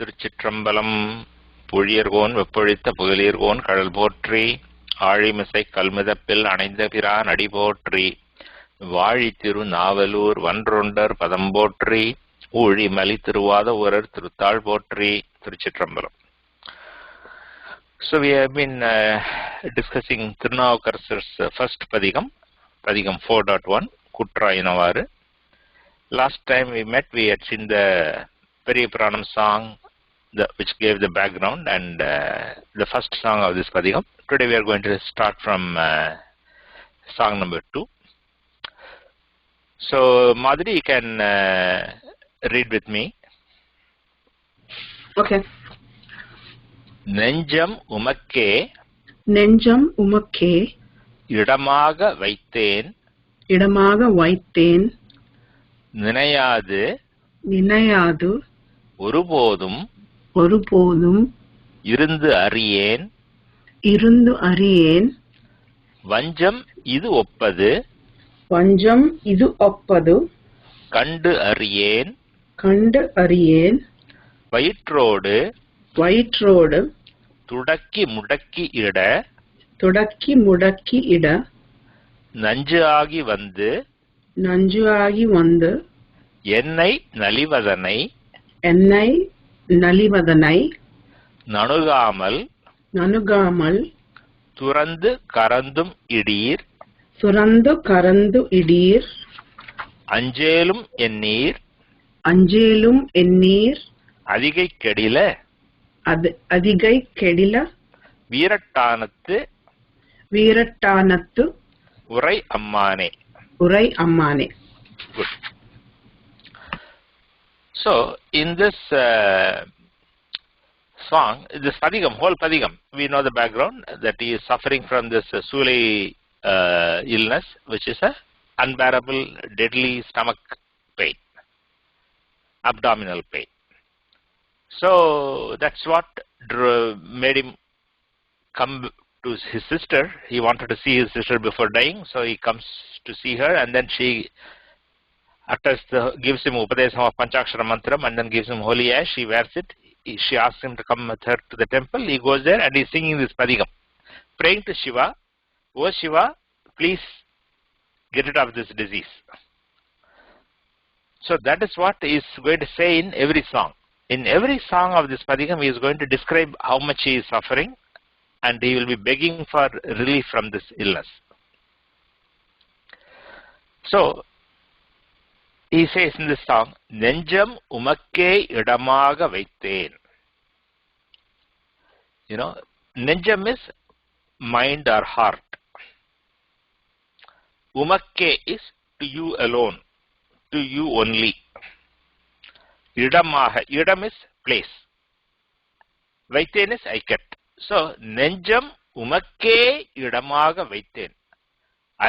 திருச்சிற்றம்பலம். புழியர்கோன் வெப்பொழித்த புகழியர்கோன் கடல் போற்றி, ஆழிமிசை கல்மிதப்பில் அணைந்த பிரான் அடி போற்றி, வாழி திருநாவலூர் வன்றொண்டர் பதம் போற்றி, ஊழி மலி திருவாத ஊரர் திருத்தாள் போற்றி. திருச்சிற்றம்பலம். So we have been discussing Thirunavukkarasar's first padigam, padigam 4.1, kUtRAyinavaru. Last time we met, we had seen the Veerattanam song, which gave the background and the first song of this padigam. Today we are going to start from song number 2. So Madhuri, you can read with me. Okay. neñjam umakkē, neñjam umakkē, iḍamāga vaittēn, iḍamāga vaittēn, ninaiyādu, ஒருபோதும் irundu aṟiyēn, vañjam இது ஒப்பது, கண்டு aṟiyēn, வயிற்றோடு துடக்கி முடக்கி இட, நஞ்சு ஆகி வந்து என்னை நலிவதனை நணுகாமல் துறந்து கரந்தும் இடீர், அஞ்சேலும் எண்ணீர், அதிகை கெடில வீரட்டானத்து உரை அம்மானே. Good. So in this song, this padigam, whole padigam, we know the background that he is suffering from this Sulai illness, which is a unbearable, deadly stomach pain, abdominal pain. So that's what made him come to his sister. He wanted to see his sister before dying, so he comes to see her, and then she gives him upadesam of Panchakshara mantram, and then gives him holy ash. He wears it. She asks him to come with her to the temple. He goes there and he's singing this padigam, praying to Shiva, "Oh Shiva, please get rid of this disease." So that is what he is going to say in every song. In every song of this padigam, he is going to describe how much he is suffering, and he will be begging for relief from this illness. So he says in this song, neñjam umakkē iḍamāga vaittēn. You know, neñjam is mind or heart. Umakkē is to you alone, to you only. Iḍamāga, idam is place. Vaittēn is I kept. So neñjam umakkē iḍamāga vaittēn.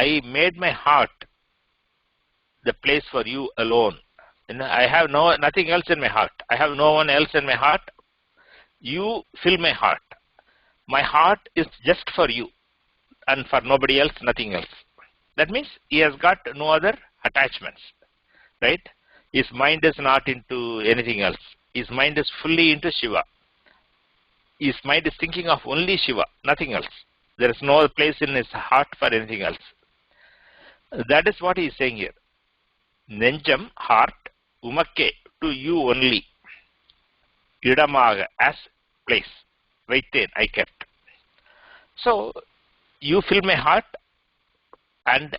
I made my heart the place for you alone. You know, I have nothing else in my heart. I have no one else in my heart. You fill my heart. My heart is just for you, and for nobody else, nothing else. That means he has got no other attachments, right? His mind is not into anything else. His mind is fully into Shiva. His mind is thinking of only Shiva, nothing else. There is no place in his heart for anything else. That is what he is saying here. Neñjam, heart, umakkē, to you only. Iḍamāga, as place. Vaittēn, I kept. So, you fill my heart, and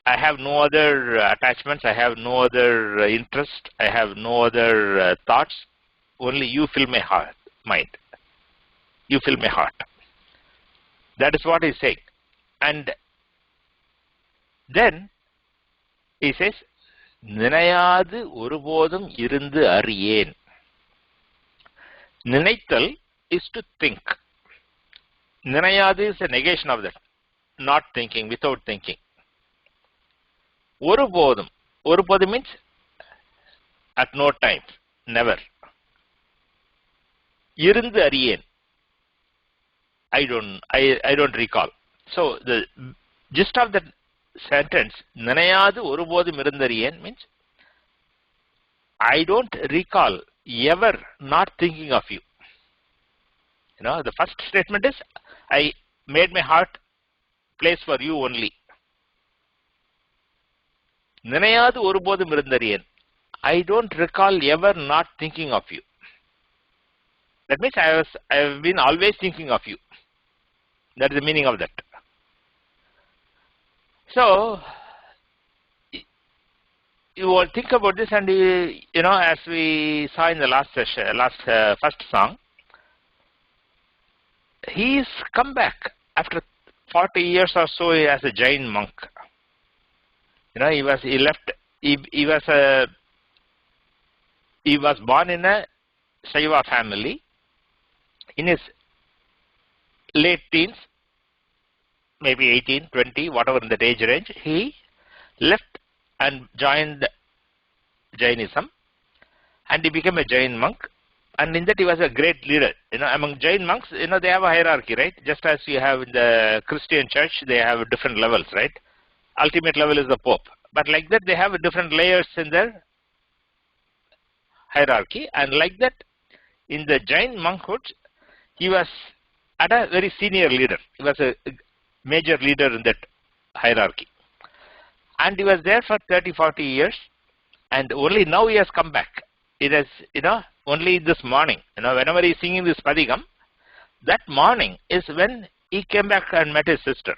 I have no other attachments, I have no other interest, I have no other thoughts. Only you fill my heart, mind. You fill my heart. That is what he is saying. And then he says, ninaiyādu ஒருபோதும் irundu aṟiyēn. Ninaithal is to think. Ninaiyādu is a negation of that. Not thinking, without thinking. ஒருபோதும் means at no time, never. irundu aṟiyēn. I don't recall. So the gist of that sentence, ninaiyādu ஒருபோதும் irundu aṟiyēn, means I don't recall ever not thinking of you. The first statement is, I made my heart place for you only. Ninaiyādu orubodhum irundariyen. I don't recall ever not thinking of you. That means I have been always thinking of you. That is the meaning of that. So, you will think about this, and as we saw in the last session, first song, he's come back after 40 years or so as a Jain monk. He was born in a Shaiva family. In his late teens, maybe 18, 20, whatever in that age range, he left and joined Jainism, and he became a Jain monk. And in that he was a great leader. Among Jain monks, they have a hierarchy, right? Just as you have in the Christian church, they have different levels, right? Ultimate level is the Pope. But like that, they have different layers in their hierarchy. And like that, in the Jain monkhood, he was at a very senior leader. He was a major leader in that hierarchy. And he was there for 30, 40 years. And only now he has come back. It is, only this morning, whenever he is singing this padigam, that morning is when he came back and met his sister.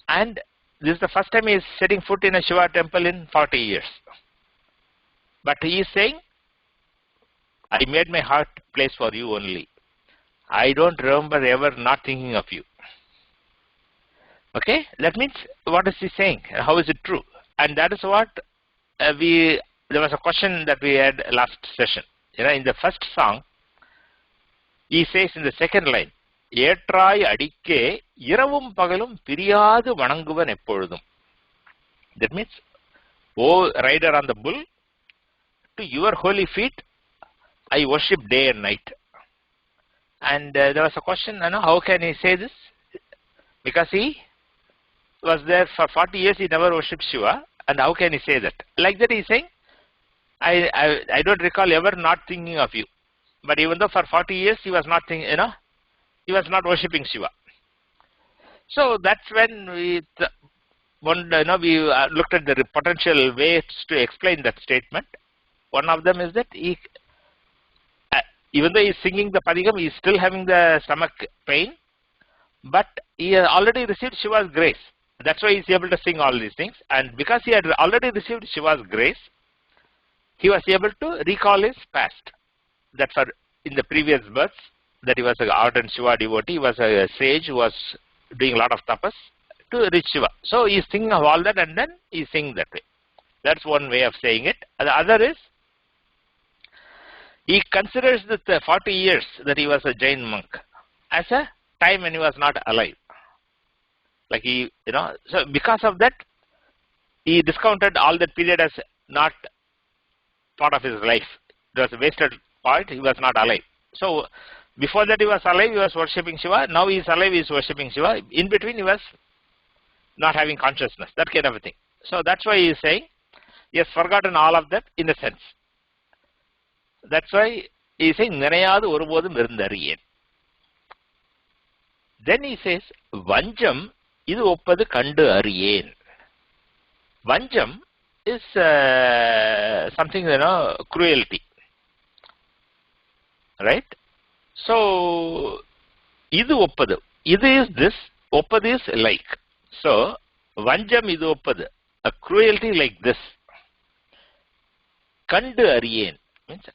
And this is the first time he is setting foot in a Shiva temple in 40 years. But he is saying, I made my heart place for you only. I don't remember ever not thinking of you. Okay? That means, what is he saying? How is it true? And that is what there was a question that we had last session. In the first song, he says in the second line, ஏற்றாய் அடிக்கே இரவும் பகலும் பிரியாது வணங்குவன் எப்பொழுதும். That means, O rider on the bull, to your holy feet, I worship day and night. And there was a question, how can he say this? Because he was there for 40 years, he never worshipped Shiva. And how can he say that? Like that he is saying, I don't recall ever not thinking of you. But even though for 40 years he was not thinking, he was not worshipping Shiva. So that's when we looked at the potential ways to explain that statement. One of them is that even though he is singing the padigam, he is still having the stomach pain, but he has already received Shiva's grace. That's why he is able to sing all these things. And because he had already received Shiva's grace, he was able to recall his past. That in the previous births, that he was an ardent Shiva devotee, he was a sage who was doing a lot of tapas to reach Shiva. So he is thinking of all that, and then he is singing that way. That's one way of saying it. The other is, he considers the 40 years that he was a Jain monk as a time when he was not alive. Like so because of that, he discounted all that period as not part of his life. It was a wasted part, he was not alive. So before that he was alive, he was worshipping Shiva. Now he is alive, he is worshipping Shiva. In between he was not having consciousness, that kind of a thing. So that's why he is saying, he has forgotten all of that in a sense. That's why he is saying, neñjādu orubodhum irundariyen. Then he says, vañjam idu oppadu kandu aṟiyēn. Vañjam is something, cruelty. Right? So, idu oppadu. Idu is this, oppadu is like. So, vañjam idu oppadu. A cruelty like this. Kandu aṟiyēn means,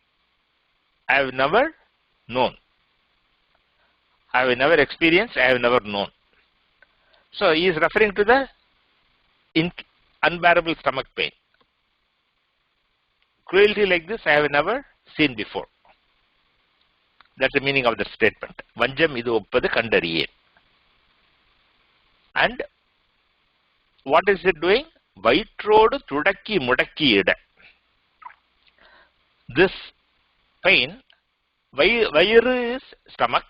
I have never known. I have never experienced, I have never known. So he is referring to the unbearable stomach pain. Cruelty like this I have never seen before. That's the meaning of the statement. Vañjam idu oppadu kandu aṟiyēn. And what is it doing? Vaitrodu tudakki mudakki ida. This pain, vairu is stomach.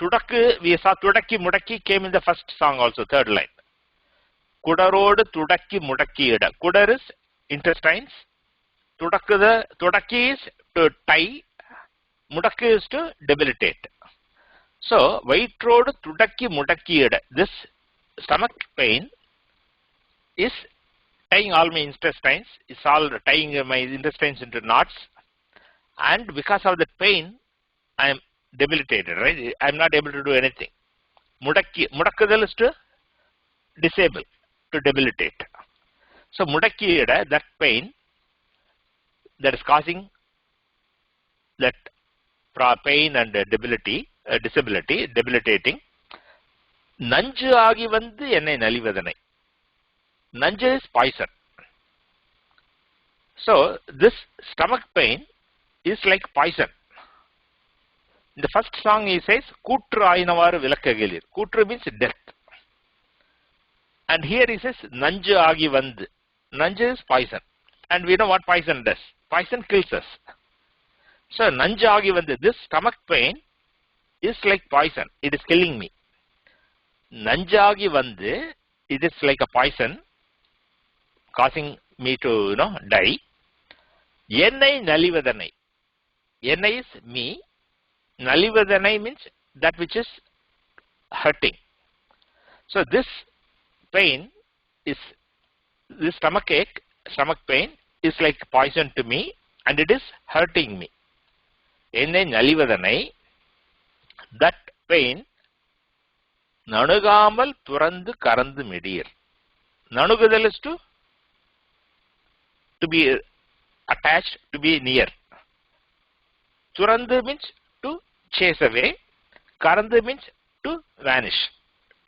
Tudakku, we saw tudakki mudakki came in the first song also, third line. Kudarodu tudakki mudakki ida. Kudar is intestines Tudakki is to tie, mudakku is to debilitate. So, vaitrodu tudakki mudakkiyada. This stomach pain is tying all my intestines. It's all tying my intestines into knots. And because of the pain, I am debilitated, right? I am not able to do anything. Mudakkadal is to disable, to debilitate. So, mudakkiyada, that pain that is causing that pain and disability, debilitating. Nanju agi vandu ennai nalivadhanai. Nanju is poison. So, this stomach pain is like poison. In the first song he says, kūtrayinavaru vilakkagillir. Kūtru means death. And here he says, nanju agi vandu. Nanju is poison. And we know what poison does. Poison kills us. So, nanju agi vandu. This stomach pain is like poison. It is killing me. Nanju agi vandu, it is like a poison causing me to, die. Ennai nalivadhanai. Ennai is me. Nalivadhanai means that which is hurting. So this pain is, this stomach pain is like poison to me and it is hurting me. Ennai nalivadhanai, that pain, nanugamal thurandu karandu midir. Nanugadal is to be attached, to be near. Thurandu means to chase away. Karandu means to vanish,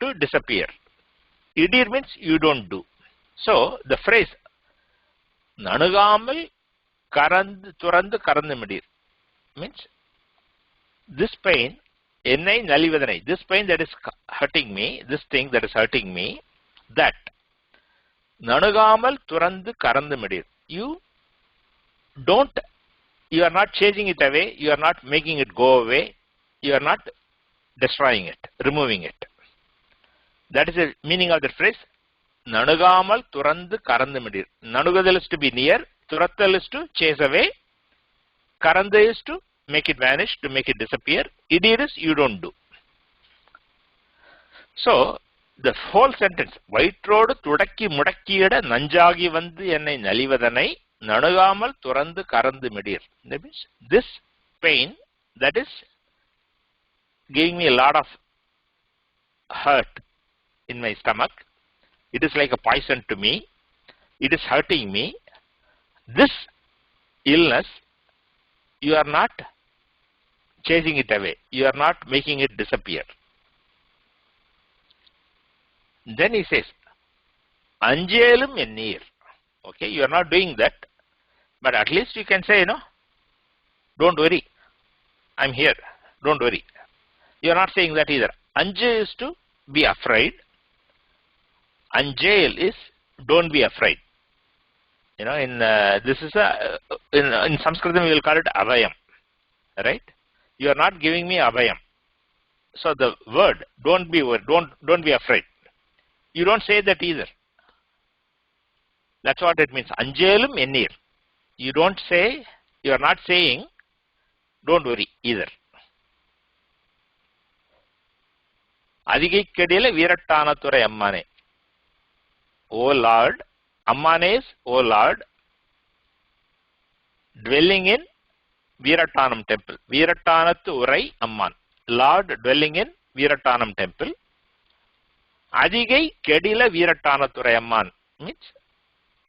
to disappear. Idir means you don't do. So, the phrase nanugamal thurandu karandu midir means this pain, ennai nalivadhanai, this pain that is hurting me, this thing that is hurting me, that nanugamal thurandu karandu midir. You are not chasing it away, you are not making it go away, you are not destroying it, removing it. That is the meaning of the phrase, nanugamal thurandu karandu midir. Nanugadal is to be near, thurattal is to chase away, karandu is to make it vanish, to make it disappear, idir is you don't do. So, the whole sentence, vaitrodu tudakki mudakkiyada nanjagi vandu ennai nalivadhanai nanugamal thurandu karandu midir. That means this pain that is giving me a lot of hurt in my stomach, it is like a poison to me, it is hurting me. This illness, you are not chasing it away, you are not making it disappear. Then he says, anjelum ennir. Okay, you are not doing that, but at least you can say, don't worry, I'm here, don't worry. You are not saying that either. Anje is to be afraid. Anjel is don't be afraid. This is in Sanskritam we will call it abhayam, right? You are not giving me abhayam. So the word don't be worried, don't be afraid. You don't say that either. That's what it means. Anjelum ennir. You don't say, you are not saying, don't worry either. Adhigai kedila vīraṭṭānathurai ammane. O Lord, ammane is O Lord, dwelling in Veerattanam temple. Veerattanathurai amman. Lord dwelling in Veerattanam temple. Adhigai kedila vīraṭṭānathurai amman means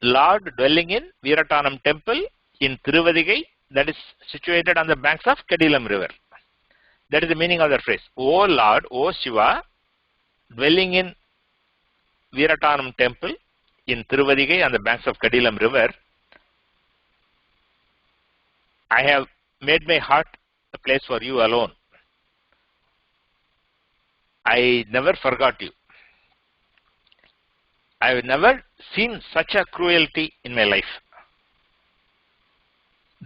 Lord dwelling in Veerattanam temple in Thiruvadhigai, that is situated on the banks of Kedilam river. That is the meaning of the phrase. O Lord, O Shiva, dwelling in Veerattanam temple in Thiruvadhigai on the banks of Kedilam river, I have made my heart a place for you alone. I never forgot you. I have never seen such a cruelty in my life.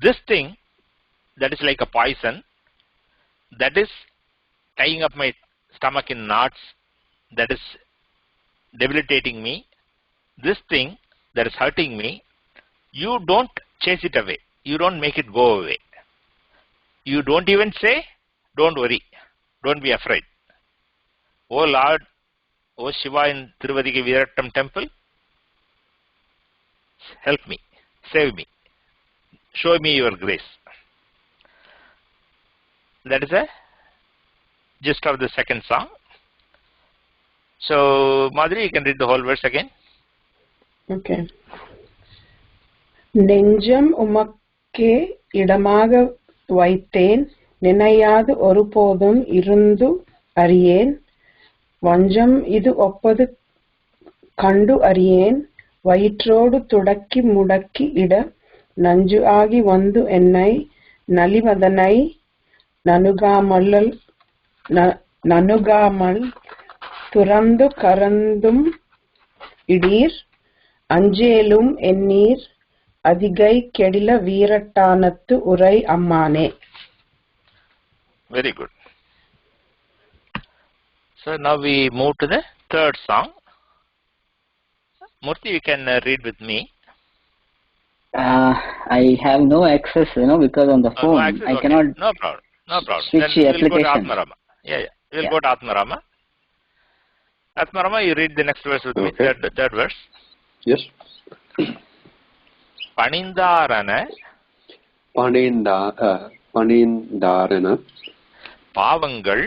This thing that is like a poison, that is tying up my stomach in knots, that is debilitating me, this thing that is hurting me, you don't chase it away. You don't make it go away. You don't even say, don't worry, don't be afraid. Oh Lord, oh Shiva in Thiruvadhigai Veerattanam temple, help me, save me, show me your grace. That is a gist of the second song. So, Madhuri, you can read the whole verse again. Okay. Neñjam umakkē iḍamāga vaittēn ninaiyādu pōdum irundu aṟiyēn vañjam idu oppadu kandu aṟiyēn vaitrodu tudakki mudakki ida nanju agi vandu ennai nalivadanai nanugamal turandu karandum idir anjelum ennir padhigam kedila vīraṭṭānattu urai ammane. Very good. So now we move to the third song. Murthy, you can read with me. I have no access, because on the phone no access, I okay. cannot. No problem. No problem. Switch Then we'll go to application. Atmarama. Yeah. We'll go to Atmarama. Atmarama, you read the next verse with me. Third verse. Yes. Panindarana Panindarana பாவங்கள்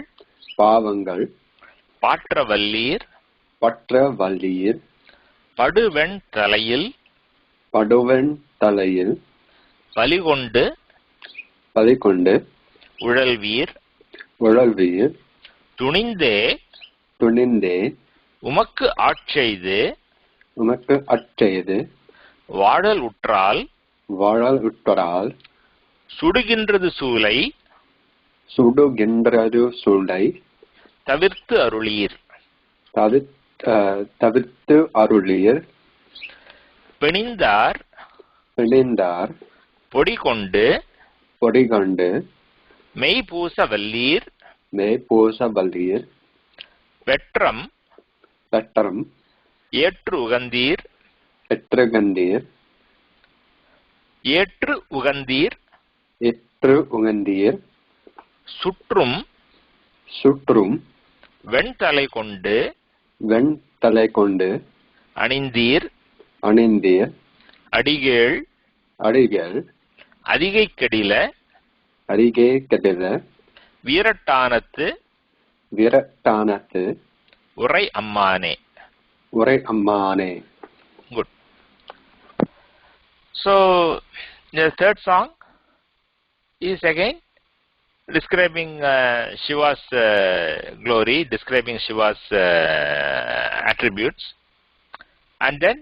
பாற்றவல்லீர் படுவெண் தலையில் பலிகொண்டு உழல்வீர் துணிந்தே உமக்கு ஆட்செய்து வாழல் உற்றால் சுடுகின்றது சூலை தவிர்த்து அருளீர் பிணிந்தார் பொடிகொண்டு மெய்பூச வல்லீர் வெற்றம் ஏற்று உகந்தீர் சுற்றும் வெண்தலை கொண்டு அணிந்தீர் அடிகேள் அதிகை கெடில வீரட்டானத்து உரை அம்மானே. Good. So the third song is again describing Shiva's glory, describing Shiva's attributes, and then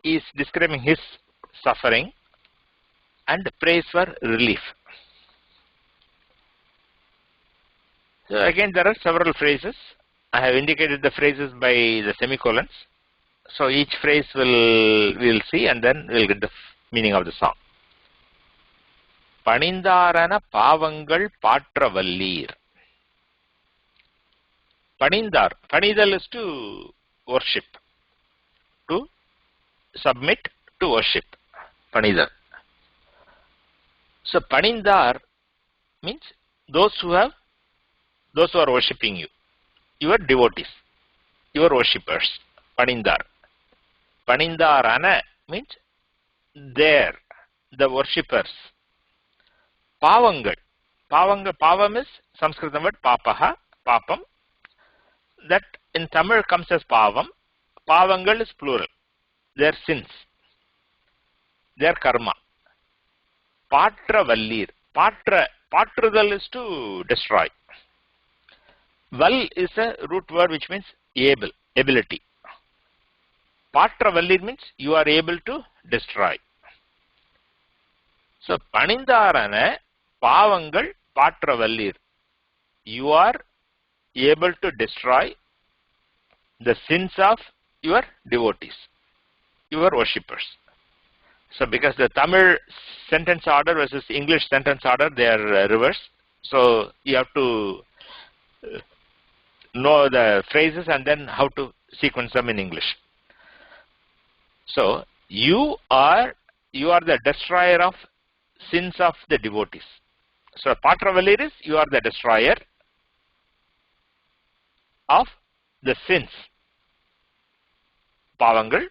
he is describing his suffering and prays for relief. So again there are several phrases. I have indicated the phrases by the semicolons. So each phrase we'll see, and then we'll get the meaning of the song. Panindarana பாவங்கள் பாற்றவல்லீர். Panidal is to worship, to submit, to worship. Panidal. So Panindar means those who are worshipping you, your devotees, your worshippers. Panindar. Panindarana means there, the worshippers. Pavangal. Pavam is Sanskritam word papaha, papam. That in Tamil comes as pavam. Pavangal is plural. Their sins. Their karma. Patravallir. Patrudal is to destroy. Val is a root word which means ability. Patravallir means you are able to destroy. So Panindarana பாவங்கள் பாற்றவல்லீர். You are able to destroy the sins of your devotees, your worshippers. So because the Tamil sentence order versus English sentence order, they are reversed. So you have to know the phrases and then how to sequence them in English. So you are you are the destroyer of sins of the devotees. So Pātravallir is you are the destroyer of the sins, pavangal,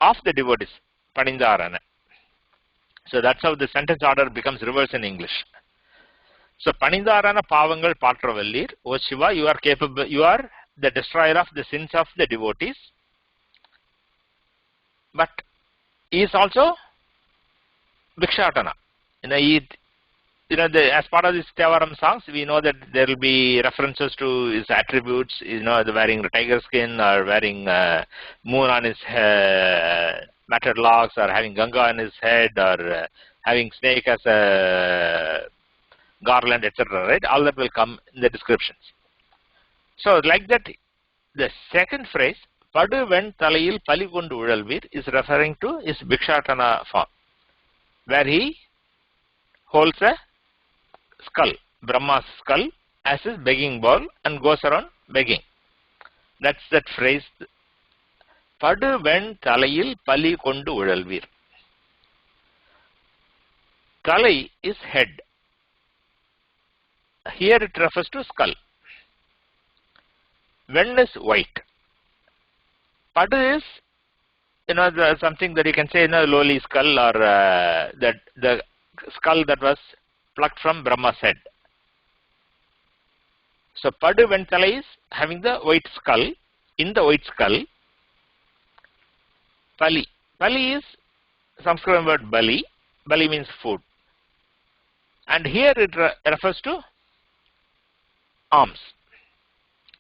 of the devotees, Panindārana. So that's how the sentence order becomes reversed in English. So Panindārana pavangal Pātravallir, O Shiva, you are capable, you are the destroyer of the sins of the devotees, but he is also Bhikshatana. As part of this Thevaram songs, we know that there will be references to his attributes, the wearing the tiger skin, or wearing moon on his matted locks, or having Ganga on his head, or having snake as a garland, etc. Right? All that will come in the descriptions. So, like that, the second phrase, Padu ven talayil palikondu udalvir, is referring to his Bhikshatana form, where he holds a skull, Brahma's skull, as his begging bowl and goes around begging. That's that phrase. Padu ven talayil palikondu udalvir. Talai is head. Here it refers to skull. Ven is white. Padu is, something that you can say, lowly skull, or that the skull that was plucked from Brahma's head. So Padu ven talai is having the white skull. In the white skull, Pali. Pali is Sanskrit word Bali. Bali means food. And here it refers to alms.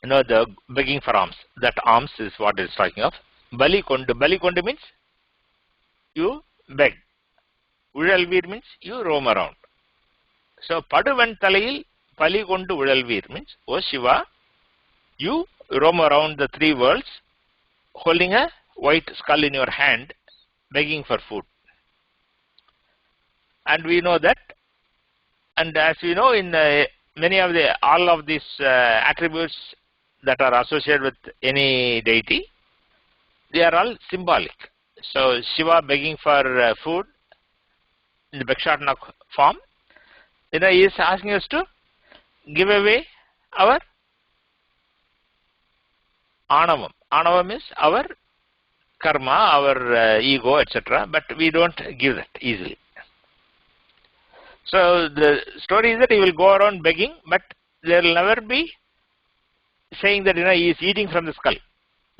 The begging for alms. That alms is what it is talking of. Bali kondu. Bali kondu means you beg. Udalvir means you roam around. So Padu ven talayil pali kondu udalvir means, O Shiva, you roam around the three worlds holding a white skull in your hand, begging for food. And we know that, and as we know, in all of these attributes that are associated with any deity, they are all symbolic. So Shiva begging for food in the Bhikshatana form, he is asking us to give away our ānavam. Ānavam is our karma, our ego, etc. But we don't give that easily. So the story is that he will go around begging, but there will never be saying that he is eating from the skull.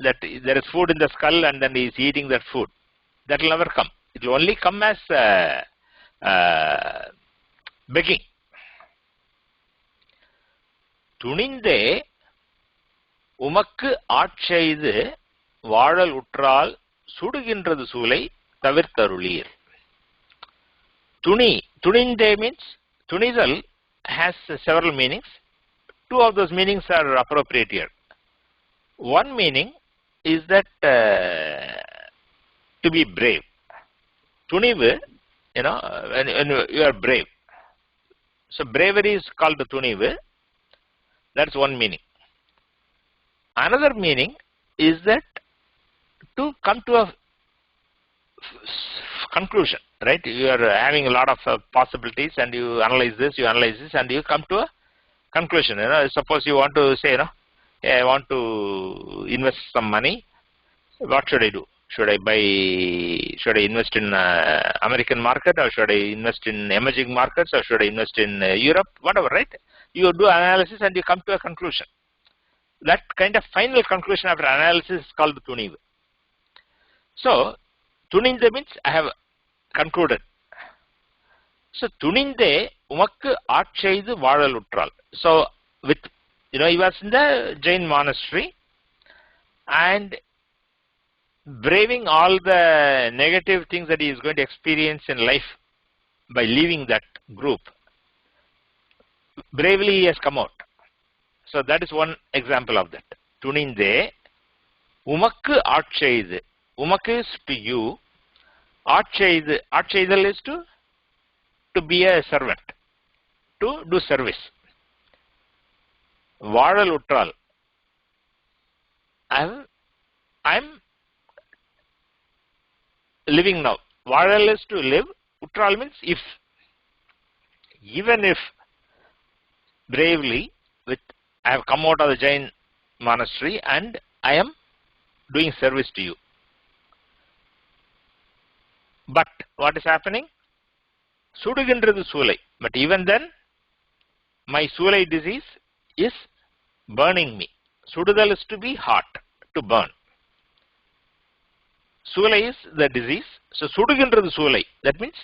That there is food in the skull and then he is eating that food. That will never come. It will only come as begging. Tuninde umakkē ஆட்செய்து வாழல் உற்றால் சுடுகின்றது சூலை தவிர்த்தருளீர். Tuninde means, tunidal has several meanings. Two of those meanings are appropriate here. One meaning is that to be brave. Tunivu, when you are brave. So bravery is called tunivu. That's one meaning. Another meaning is that to come to a conclusion, right? You are having a lot of possibilities and you analyze this, and you come to a conclusion. Suppose you want to say, hey, I want to invest some money. What should I do? Should I invest in American market, or should I invest in emerging markets, or should I invest in Europe? Whatever, right? You do analysis and you come to a conclusion. That kind of final conclusion after analysis is called tunivu. So, tuninde means I have concluded. So, tuninde umakkē ஆட்செய்து வாழல் உற்றால். So, with, he was in the Jain monastery and braving all the negative things that he is going to experience in life by leaving that group. Bravely he has come out. So that is one example of that. Tuninde umakkē ஆட்செய்து. Umakkē is to you. ஆட்செய்து. ஆட்செய்தல் is to be a servant, to do service. வாழல் உற்றால். I'm living now. Vadal is to live. Uttral means if. Even if bravely, I have come out of the Jain monastery and I am doing service to you. But what is happening? Sudugindrathu Sulai. But even then, my Sulai disease is burning me. Sududal is to be hot, to burn. Sulai is the disease. So Sudugindrathu Sulai. That means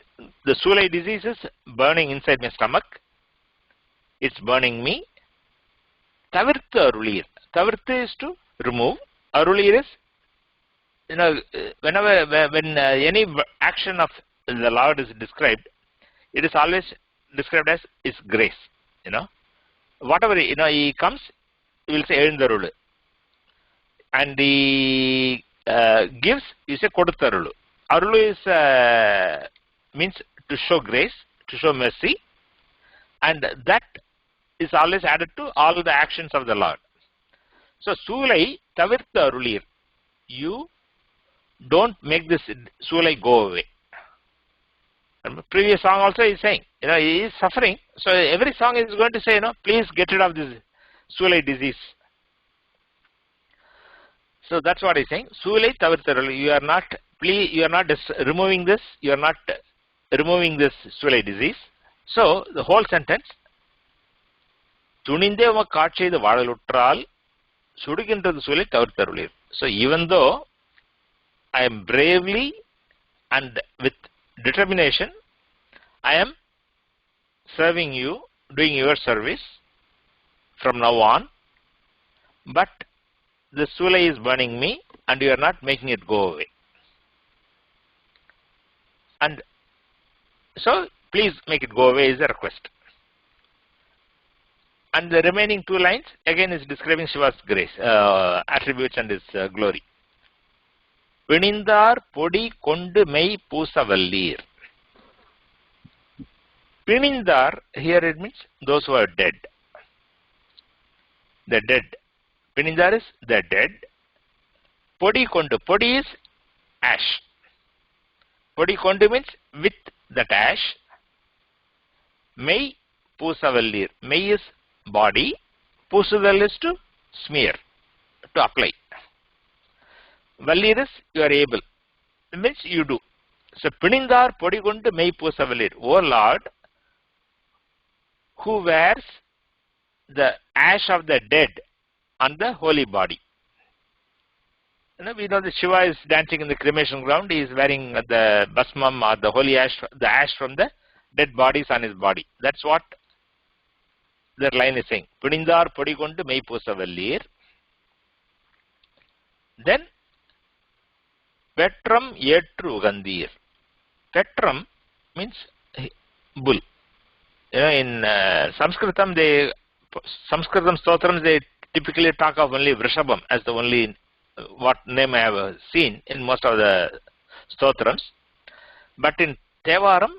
the Sulai disease is burning inside my stomach. It's burning me. Tavirthu arulir. Tavirthu is to remove. Arulir is, when any action of the Lord is described, it is always described as His grace. Whatever He comes, we will say Ezhundarulu. And He gives, you say Kodutharulu. Arulu is means to show grace, to show mercy, and that is always added to all the actions of the Lord. So Sulai Tavirthu arulir. You don't make this Sulai go away. And the previous song also is saying, he is suffering. So every song is going to say, please get rid of this Sulai disease. So that's what he's saying. Sulai Tavirthu, you are not removing this. You are not removing this Sulai disease. So the whole sentence, Tuninde umakkē the vadalutral, Sudugindrathu Sulai Tavirthu. So even though I am bravely and with determination, I am serving you, doing your service from now on, but the Sulai is burning me and you are not making it go away. And so please make it go away is a request. And the remaining two lines again is describing Shiva's grace, attributes and his glory. Pinindar podi kondu mei poosavallir. Pinindar, here it means those who are dead. The dead. Pinindar is the dead. Podi kondu. Podi is ash. Podi kondu means with that ash. Mei poosavallir. Mei is body. Poosudal is to smear, to apply. Vallir is you are able. It means you do. So Pinindar podigundu mei poosavallir. O Lord, who wears the ash of the dead on the holy body. We know that Shiva is dancing in the cremation ground. He is wearing the basmam or the holy ash, the ash from the dead bodies on his body. That's what their line is saying. Pinindar podigundu mei poosavallir. Then Petram yetru ugandir. Petram means bull. In Sanskritam Stotrams, they typically talk of only Vrishabham as the only what name I have seen in most of the Stotrams. But in Thevaram,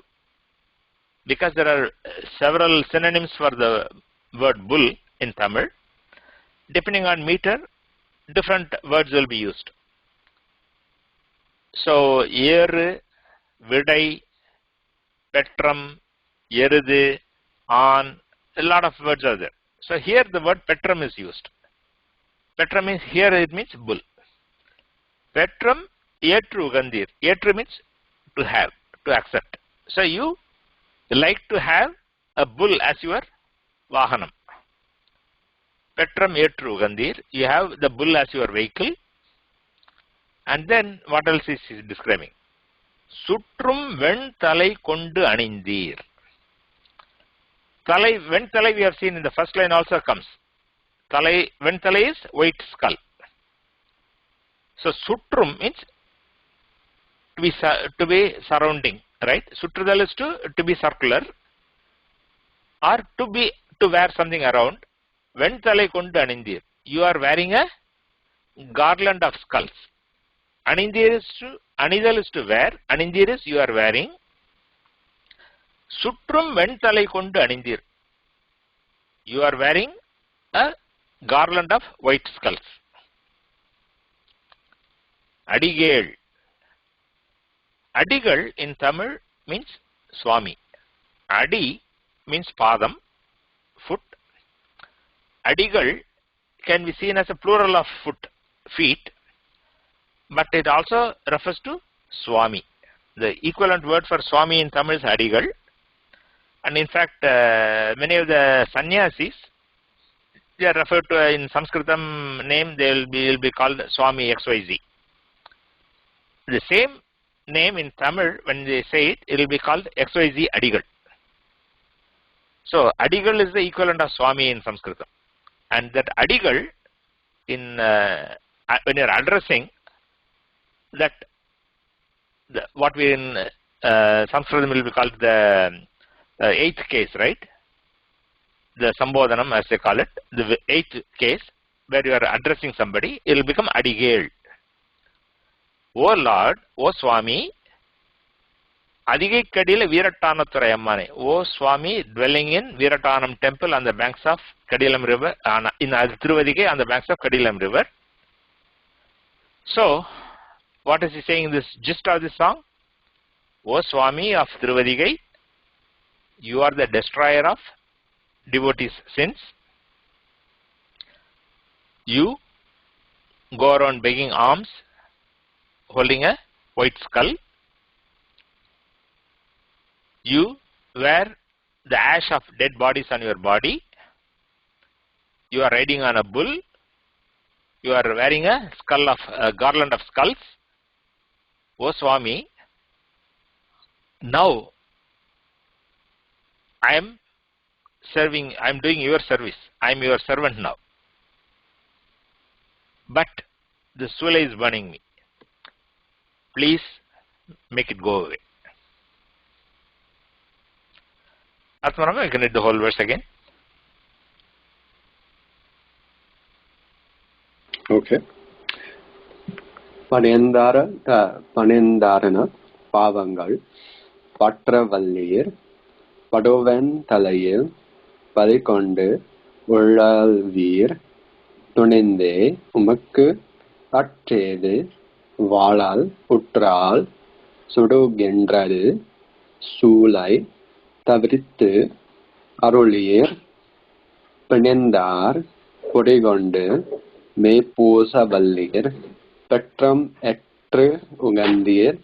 because there are several synonyms for the word bull in Tamil, depending on meter, different words will be used. So, Yeru, Vidai, Petram, Yerudu, On, a lot of words are there. So, here the word Petram is used. Petram means, here it means bull. Petram, Yetru Gandir. Yetru means to have, to accept. So, you like to have a bull as your Vahanam. Petram Yetru Gandir. You have the bull as your vehicle. And then what else is he describing? Sutrum ven talai kondu anindir. Talai, ven talai we have seen in the first line also comes. Talai, ven talai is white skull. So sutrum means to be surrounding, right? Sutrudal is to be circular or to wear something around. Ven talai kondu anindir. You are wearing a garland of skulls. Anindhir is to, Anidal is to wear, Anindir is you are wearing. Sutrum ventalai kondu Anindir. You are wearing a garland of white skulls. Adigel. Adigal in Tamil means Swami. Adi means padam, foot. Adigal can be seen as a plural of foot, feet, but it also refers to Swami. The equivalent word for Swami in Tamil is Adigal. And in fact, many of the sannyasis, they are referred to in Sanskritam name, they will be called Swami XYZ. The same name in Tamil, when they say it, it will be called XYZ Adigal. So, Adigal is the equivalent of Swami in Sanskritam. And that Adigal, in when you are addressing that, what we in Sanskritam will be called the eighth case, right? The Sambodhanam, as they call it, the eighth case, where you are addressing somebody, it will become Adigal. O Lord, O Swami, Adigai Kadila Veerattanam Ammane. O Swami, dwelling in Veerattanam temple on the banks of Kadilam river, in Thiruvadhigai on the banks of Kadilam river. So, what is he saying in this gist of this song? O Swami of Thiruvadhigai, you are the destroyer of devotees' sins. You go around begging alms, holding a white skull. You wear the ash of dead bodies on your body. You are riding on a bull. You are wearing a garland of skulls. O Swami, now I am doing your service. I am your servant now. But the Sula is burning me. Please make it go away. Atmarama, you can read the whole verse again. Okay. Panendarana Pavangal Patravallir Padovan Talayil Padikondu Ullalvir Tuninde Umakkē Attēdu Valal Utral Sudugendradu Sulai Tavrittu Arulir Penendar Podigondu Me Posavallir Petram Etru Ugandir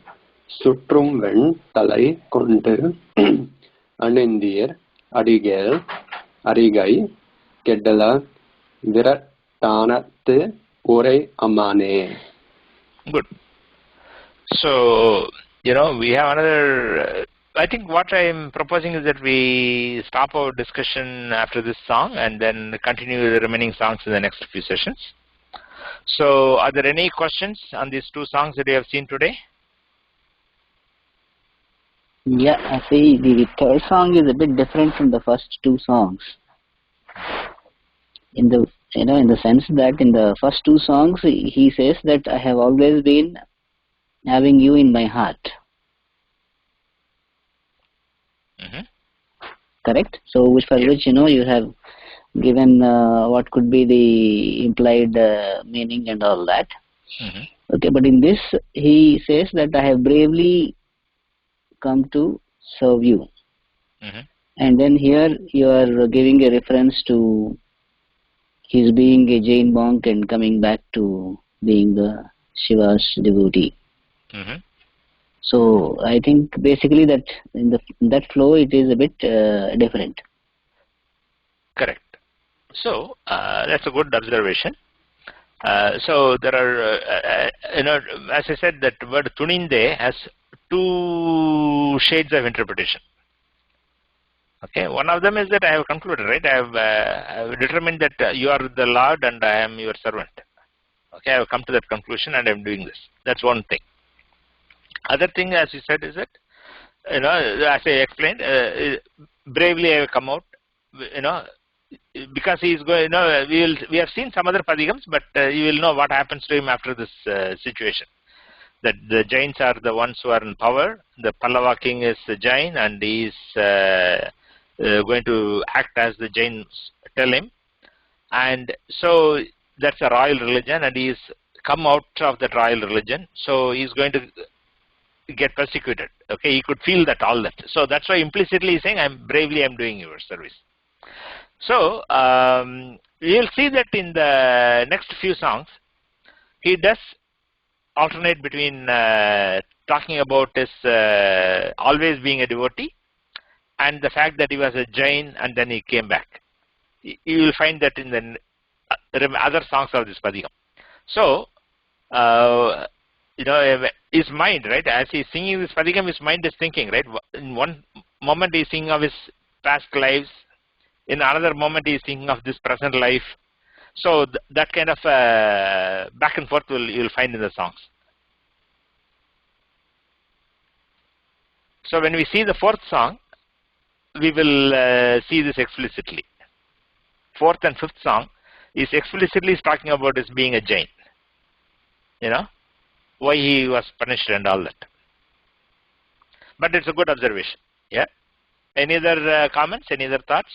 Sutrum Ven Talai Kondu Anindir Adigal Adigai Kedala Veerattanam Urai Ammane. Good. So, we have another. I think what I am proposing is that we stop our discussion after this song and then continue the remaining songs in the next few sessions. So, are there any questions on these two songs that you have seen today? Yeah, I see the third song is a bit different from the first two songs. In the sense that in the first two songs he says that I have always been having you in my heart. Mm-hmm. Correct? So which you have given what could be the implied meaning and all that. Mm-hmm. Okay, but in this he says that I have bravely come to serve you. Mm-hmm. And then here you are giving a reference to his being a Jain monk and coming back to being the Shiva's devotee. Mm-hmm. So I think basically that in that flow it is a bit different. Correct. So that's a good observation. So there are, as I said, that word tuninde has two shades of interpretation. Okay, one of them is that I have concluded, right? I have determined that you are the Lord and I am your servant. Okay, I have come to that conclusion and I am doing this. That's one thing. Other thing, as you said, is that, as I explained, bravely I have come out, because he is going, we have seen some other padigams, but you will know what happens to him after this situation. That the Jains are the ones who are in power. The Pallava king is the Jain and he is going to act as the Jains tell him. And so that's a royal religion and he is come out of that royal religion. So he is going to get persecuted. Okay, he could feel that all that. So that's why implicitly he's saying, I'm doing your service. So you'll see that in the next few songs, he does alternate between talking about his always being a devotee and the fact that he was a Jain and then he came back. You will find that in the other songs of this padigam. So, his mind, right, as he's singing this padigam, his mind is thinking, right. In one moment he's thinking of his past lives, in another moment he's thinking of this present life. So that kind of back and forth you'll find in the songs. So when we see the fourth song, we will see this explicitly. Fourth and fifth song is explicitly talking about his being a Jain. Why he was punished and all that. But it's a good observation. Yeah. Any other comments? Any other thoughts?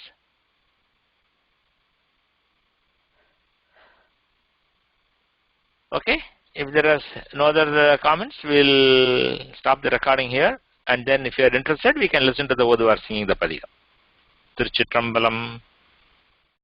Okay. If there is no other comments, we'll stop the recording here. And then if you are interested, we can listen to the Odhuvar singing the padigam. Tiruchitrambalam.